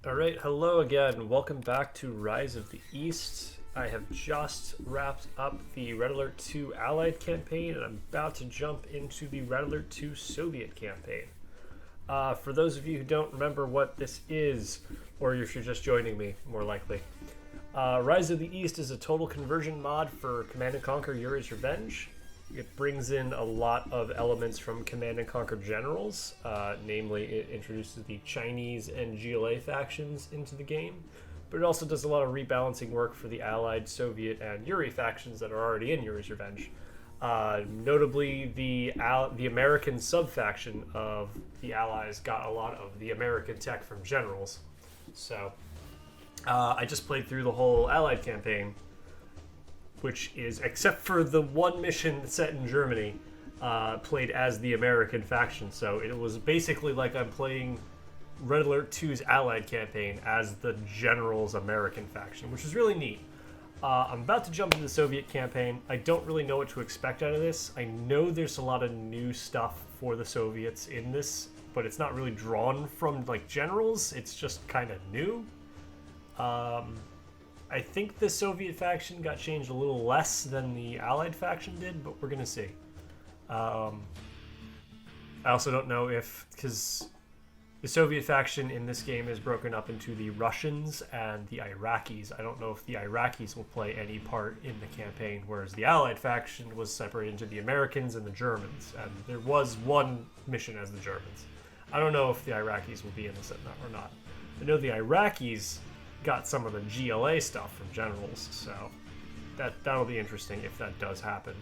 Alright, hello again. Welcome back to Rise of the East. I have just wrapped up the Red Alert 2 Allied campaign, and I'm about to jump into the Red Alert 2 Soviet campaign. For those of you who don't remember what this is, or if you're just joining me, more likely, Rise of the East is a total conversion mod for Command & Conquer Yuri's Revenge. It brings in a lot of elements from Command & Conquer Generals, namely it introduces the Chinese and GLA factions into the game, but it also does a lot of rebalancing work for the Allied, Soviet, and Yuri factions that are already in Yuri's Revenge. Notably, the American sub-faction of the Allies got a lot of the American tech from Generals. So, I just played through the whole Allied campaign, which is, except for the one mission set in Germany, played as the American faction. So it was basically like I'm playing Red Alert 2's Allied campaign as the General's American faction, which is really neat. I'm about to jump into the Soviet campaign. I don't really know what to expect out of this. I know there's a lot of new stuff for the Soviets in this, but it's not really drawn from like Generals. It's just kind of new. I think the Soviet faction got changed a little less than the Allied faction did, but we're going to see. I also don't know if, because the Soviet faction in this game is broken up into the Russians and the Iraqis. I don't know if the Iraqis will play any part in the campaign, whereas the Allied faction was separated into the Americans and the Germans, and there was one mission as the Germans. I don't know if the Iraqis will be in this or not. I know the Iraqis got some of the GLA stuff from Generals, so that'll be interesting if that does happen.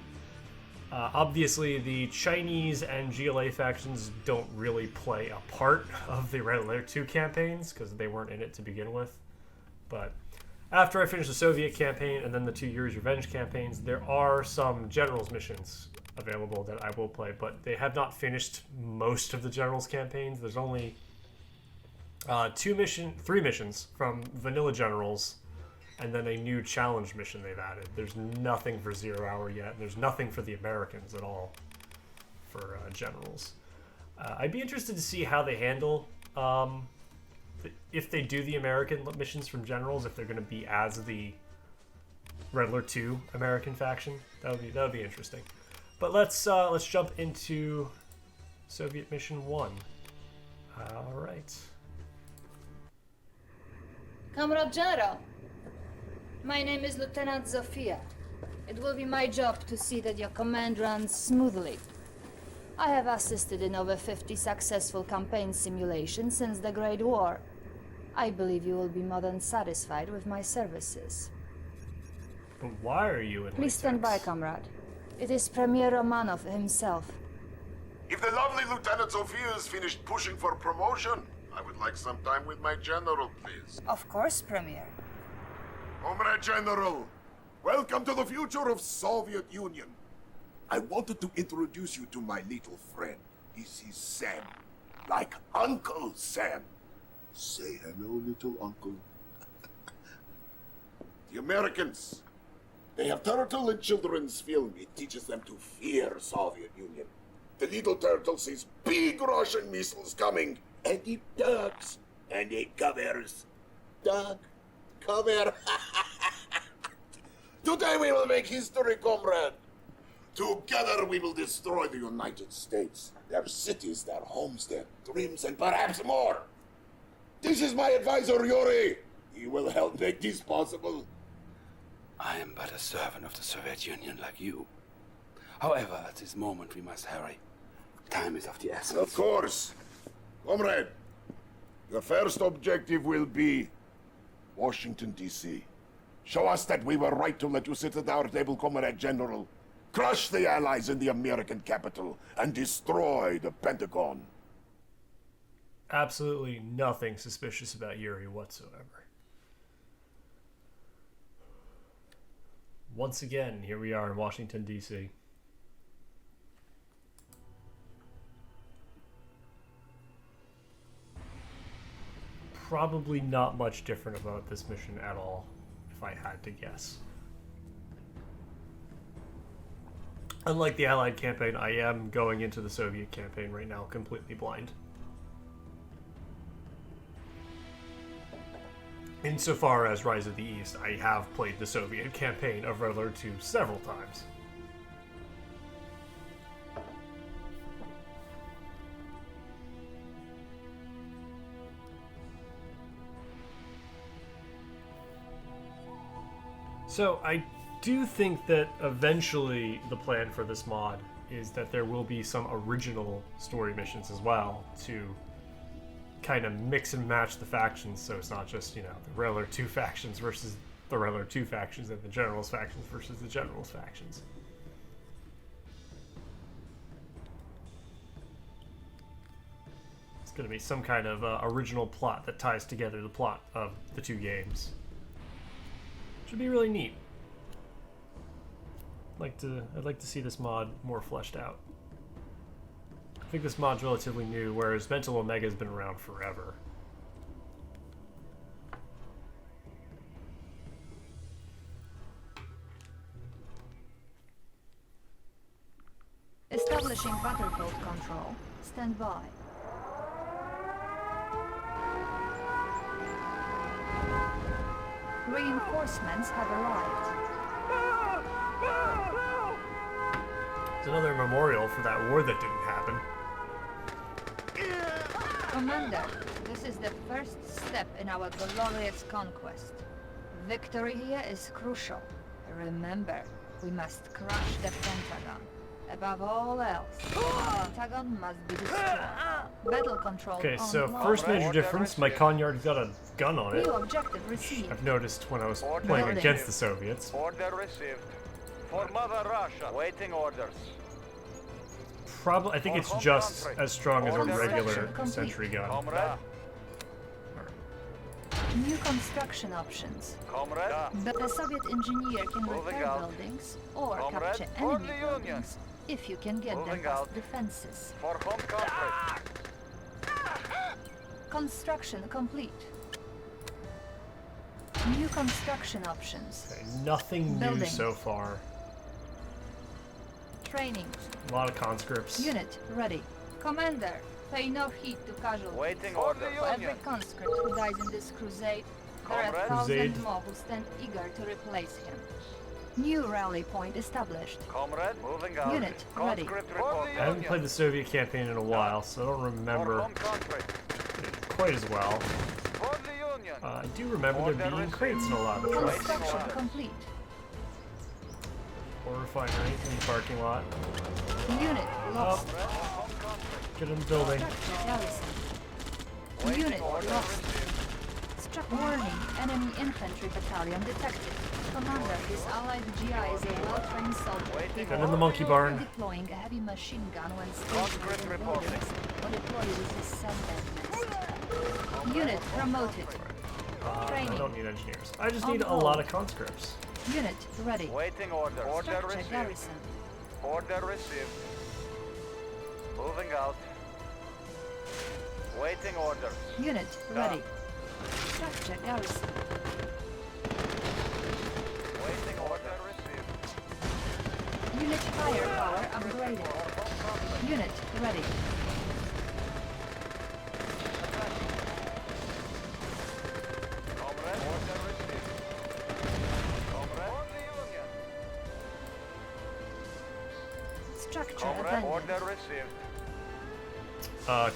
Obviously, the Chinese and GLA factions don't really play a part of the Red Alert 2 campaigns because they weren't in it to begin with. But after I finish the Soviet campaign and then the 2 Yuri's Revenge campaigns, there are some Generals missions available that I will play, but they have not finished most of the Generals campaigns. There's only 3 missions from Vanilla Generals, and then a new challenge mission they've added. There's nothing for 0 Hour yet, and there's nothing for the Americans at all for Generals. I'd be interested to see how they handle, if they do the American missions from Generals, if they're going to be as the Red Alert 2 American faction. That would be interesting. But let's jump into Soviet Mission 1. All right. Comrade General, my name is Lieutenant Zofia. It will be my job to see that your command runs smoothly. I have assisted in over 50 successful campaign simulations since the Great War. I believe you will be more than satisfied with my services. But why are you in Please stand by, comrade. It is Premier Romanov himself. If the lovely Lieutenant Zofia has finished pushing for promotion, I would like some time with my general, please. Of course, Premier. Comrade General, welcome to the future of Soviet Union. I wanted to introduce you to my little friend. This is Sam, like Uncle Sam. Say hello, little uncle. The Americans, they have turtle in children's film. It teaches them to fear Soviet Union. The little turtle sees big Russian missiles coming, and it ducks, and it covers. Duck, cover. Today we will make history, comrade. Together we will destroy the United States, their cities, their homes, their dreams, and perhaps more. This is my advisor, Yuri. He will help make this possible. I am but a servant of the Soviet Union like you. However, at this moment we must hurry. Time is of the essence. Of course. Comrade, your first objective will be Washington, D.C. Show us that we were right to let you sit at our table, Comrade General. Crush the Allies in the American capital and destroy the Pentagon. Absolutely nothing suspicious about Yuri whatsoever. Once again, here we are in Washington, D.C. Probably not much different about this mission at all, if I had to guess. Unlike the Allied campaign, I am going into the Soviet campaign right now completely blind. insofar as Rise of the East, I have played the Soviet campaign of Red Alert 2 several times. So I do think that eventually the plan for this mod is that there will be some original story missions as well to kind of mix and match the factions, so it's not just, you know, the Red Alert 2 factions versus the Red Alert 2 factions and the Generals factions versus the Generals factions. It's going to be some kind of original plot that ties together the plot of the two games. Should be really neat. I'd like to see this mod more fleshed out. I think this mod's relatively new, whereas Mental Omega has been around forever. Establishing battlefield control. Stand by. Reinforcements have arrived. It's another memorial for that war that didn't happen. Commander, this is the first step in our glorious conquest. Victory here is crucial. Remember, we must crush the Pentagon. Above all else, the Pentagon must be destroyed. Battle control. Okay, so online. first major difference, my Konyard's got a gun on it. New objective received. I've noticed when I was playing against the Soviets. Order received. For Mother Russia, waiting orders. Probably, I think it's just as strong as a regular sentry gun. Comrade, New construction options. comrade, But the Soviet engineer can Moving repair out. buildings or Comrade, capture for enemy the Union. buildings if you can get them Moving past out. defenses. for home country. Construction complete. New construction options. Okay, nothing new Building. so far. Training. A lot of conscripts. Unit ready. Commander, pay no heed to casualties. Waiting For orders. every conscript who dies in this crusade, there are Comrade. 1,000 Crusade. more who stand eager to replace him. New rally point established. Comrade, moving out. Unit ready. Conscript I report. haven't played the Soviet campaign in a while, so I don't For remember home country. it quite as well. For the Union. I do remember there being crates in a lot of the trucks. Construction order. complete. Or refinery in the parking lot. Unit lost. For home country. Get in the building. Structure garrison. Waiting Unit order lost. received. Struck warning. Enemy infantry battalion detected. Commander, this allied GI is a well-trained soldier. Waiting He Get in will the monkey be barn. deploying a heavy machine gun when Conscript stationed in reporting. buildings or deploy with his sandbag. Unit promoted. I Training. don't need engineers. I just On need a hold. lot of conscripts. Unit ready. Waiting order. Order Structure received. garrison. Order received. Moving out. Waiting orders. Unit ready. Structure garrison. Waiting order received. Unit firepower upgraded. Unit ready. Comrade, order received. Comrade, for the Union. Structure Comrade, abandoned. order received.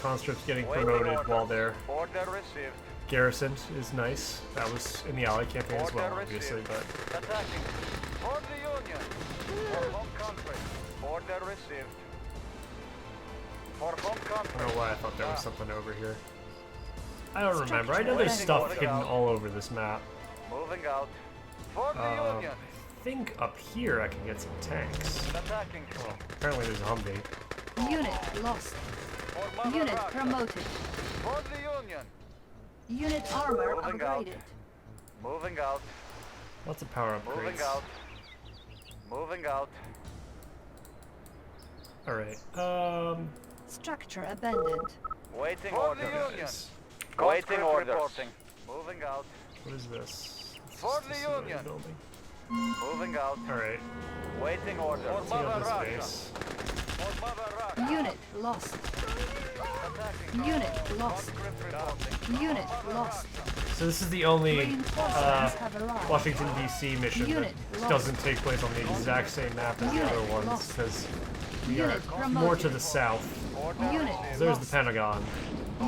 Conscripts getting Waiting promoted orders. while they're Order received. garrisoned is nice. That was in the Allied campaign as well, Order obviously, received. but Attacking. For the Union. For home country. Order received. For home I country. don't know why I thought there was Ah. something over here. I don't remember. I know there's Waiting stuff order. hidden all over this map. Moving out. For the Union. I think up here I can get some tanks. Attacking. Well, apparently there's a Humvee. Unit lost. For Mother Unit Russia. promoted. For the Union. Unit armor Moving out. upgraded. Moving out. Lots of power Moving upgrades. out. Moving out. Alright, Structure abandoned. Waiting there orders. guys. Waiting orders. Moving out. What is this? It's For just the a civilian Union. building. Moving out. Alright, Waiting orders. For see out Mother this Russia. base. For Mother Russia. Unit lost. Attacking. Unit lost. Conscript reporting. Unit lost. So this is the only Reinforcements have arrived. Washington D.C. mission Unit that lost. doesn't take place on the exact same map as the Unit other ones, lost. because we are Unit promoted. more to the south. Unit There's lost. the Pentagon.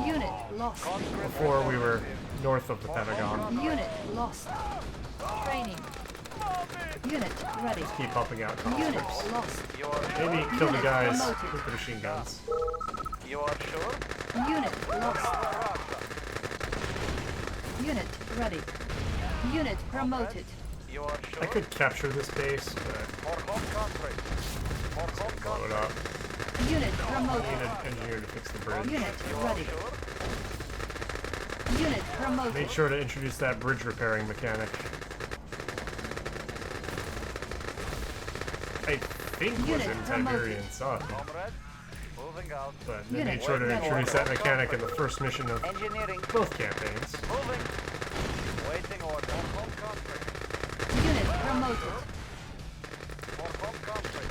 Unit lost. Before we were north of the Pentagon. Unit lost. Training. Unit ready. Keep pumping out Unit conscripts. lost. You are Maybe kill the Unit guys promoted. with the machine guns. You are sure? Unit lost. Unit ready. Unit promoted. You are sure? I could capture this base, but For home country. For home blow it country. up. Unit I promoted. need an engineer to fix the bridge. Unit You are ready. sure? Unit promoted. Made sure to introduce that bridge repairing mechanic. I think was Unit in promoted. Tiberian Sun, Comrade, moving out. but they Unit made sure to ready. introduce that mechanic in the first mission of Engineering. both campaigns. Moving. Waiting order. For home country. Unit promoted. For home country.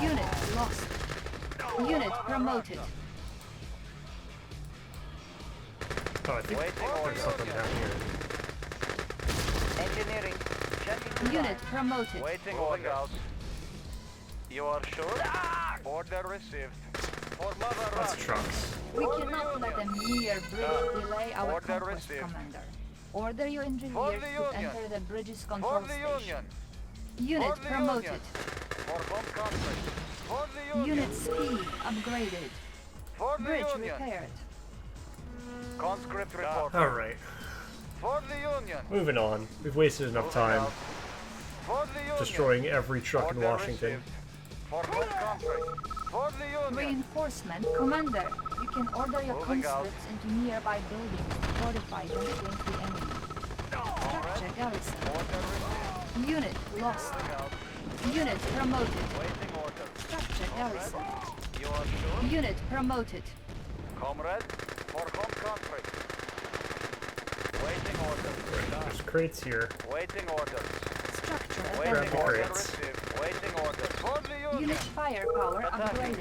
Unit lost. Unit promoted. Oh, I think Waiting there's order. something down here. Engineering. Checking. Unit promoted. Waiting order. Out. You are sure? Order received. For Mother That's Russia. trucks. We cannot let a mere bridge delay our Order conquest, received. Commander. Order your For engineers the to Union. enter the bridge's For control the station. Union. Unit For the promoted. Union. For home country. For the Union. Unit speed upgraded. For the Bridge Union. repaired. Conscript report. Alright, For the Union. moving on. We've wasted enough time For the Union. destroying every truck in Order Washington. received. For home country. For the Union. Reinforcement. Commander, you can order your Moving out. conscripts into nearby buildings to fortify them against the enemy. Structure garrison. Order received. Unit lost. Moving out. Unit promoted. Waiting order. Structure garrison. You are sure? Unit promoted. Comrade. For home country. Waiting order. There's crates here. Waiting orders. Structure Waiting Grab the available. order crates. received. Waiting order. For the Union. Unit firepower upgraded.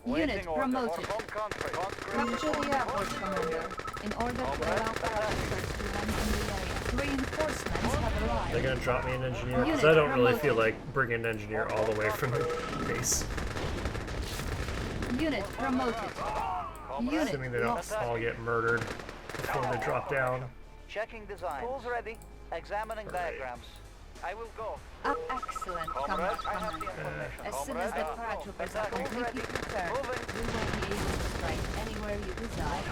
Unit Waiting order. promoted. For home country. Capture the airport, Commander, in order to allow paratroopers to land in the area. Reinforcements have They're arrived. gonna drop me an engineer because Unit I don't really promoted. feel like bringing an engineer all the way from the base. Unit promoted. Unit Assuming they don't lost. all get murdered before they drop down. Checking design. Tools ready. Examining diagrams. I will go. Excellent, Comrade, I have the Commander. information. As soon as the Comrade, paratroopers are attacking. completely prepared, Moving. we will be able to strike anywhere you desire.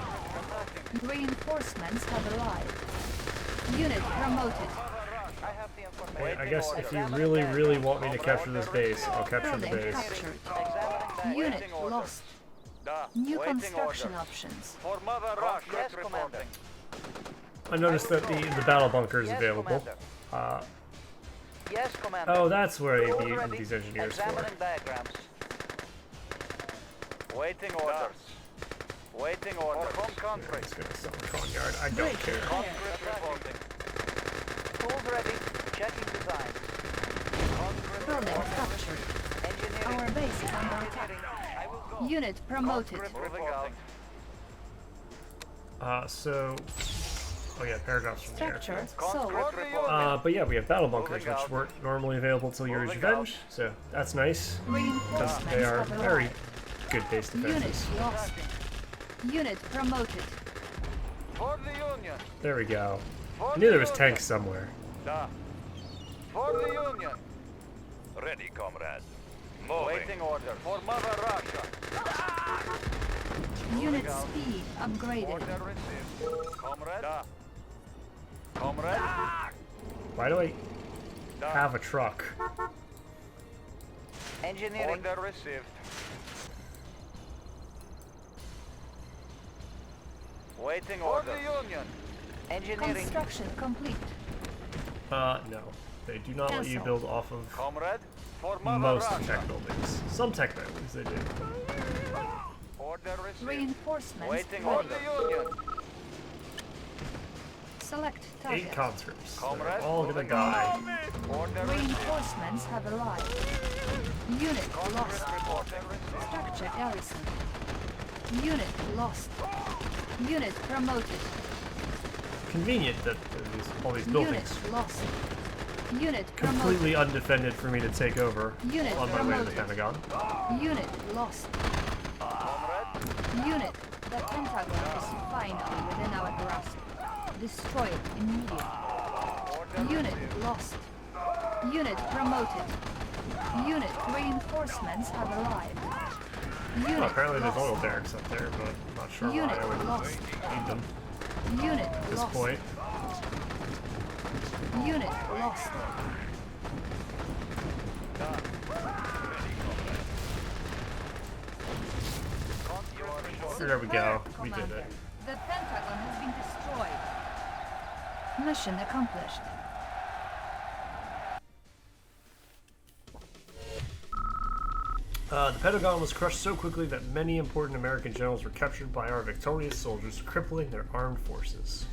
Reinforcements have arrived. Unit promoted. I have the information. I guess if you really, really want me to capture this base, I'll capture the Building base. captured. Examining Unit waiting order. lost. Da. New Waiting construction order. options. For Mother Russia. Yes, Commander. I noticed that the battle bunker is Yes, available. Commander. Yes, Commander. Oh, that's where I Tools need ready. these engineers for. Examining diagrams. Waiting orders. Waiting orders. For home country. It's gonna sell the Coneyard. I don't Bridge care. repaired. Conscript reporting. Tools ready. Checking design. Conscript Building reporting. captured. Engineering. Our base is under attack. I will go. Unit promoted. Conscript reporting. Oh yeah, paragraphs from there. Structure sold. Conscript reporting. But yeah, we have battle bunkers, Moving which out. weren't normally available till Yuri's Moving Revenge, so that's nice. Because Reinforcements they are have very arrived. good base Unit defenses. lost. Unit promoted. For the Union. There we go. For I knew there the was Union. tanks somewhere. Da. For the Union. Ready, comrade. Waiting order. For Mother Russia. Unit speed upgraded. Order received. Comrade. Da. Comrade. Why do I Da. have a truck? Engineering. Order received. Waiting order. For the Union. Engineering. Construction complete. No. They do not let you Cancel. build off of Comrade. For Mother most Russia. tech buildings. Some tech buildings they do. Order received. Reinforcements Waiting ready. order. For the Union. Select 8 target. conscripts. They're Comrade. all gonna die. Order received. Reinforcements have arrived. Unit lost. Conscript reporting. Structure garrison. Unit lost. Unit promoted. convenient that all these buildings Unit lost. Unit promoted. completely undefended for me to take over Unit on my way to the promoted. Pentagon. Unit lost. Unit, the Pentagon is finally within our grasp. Destroy it immediately. Unit lost. Unit promoted. Unit reinforcements have arrived. Unit Well, apparently there's lost. oil barracks up there, but I'm not sure Unit why I would lost. need them Unit at this lost. point. Unit lost. There we go. Superb, We did Commander. it. The Pentagon has been destroyed. Mission accomplished. The Pentagon was crushed so quickly that many important American generals were captured by our victorious soldiers, crippling their armed forces.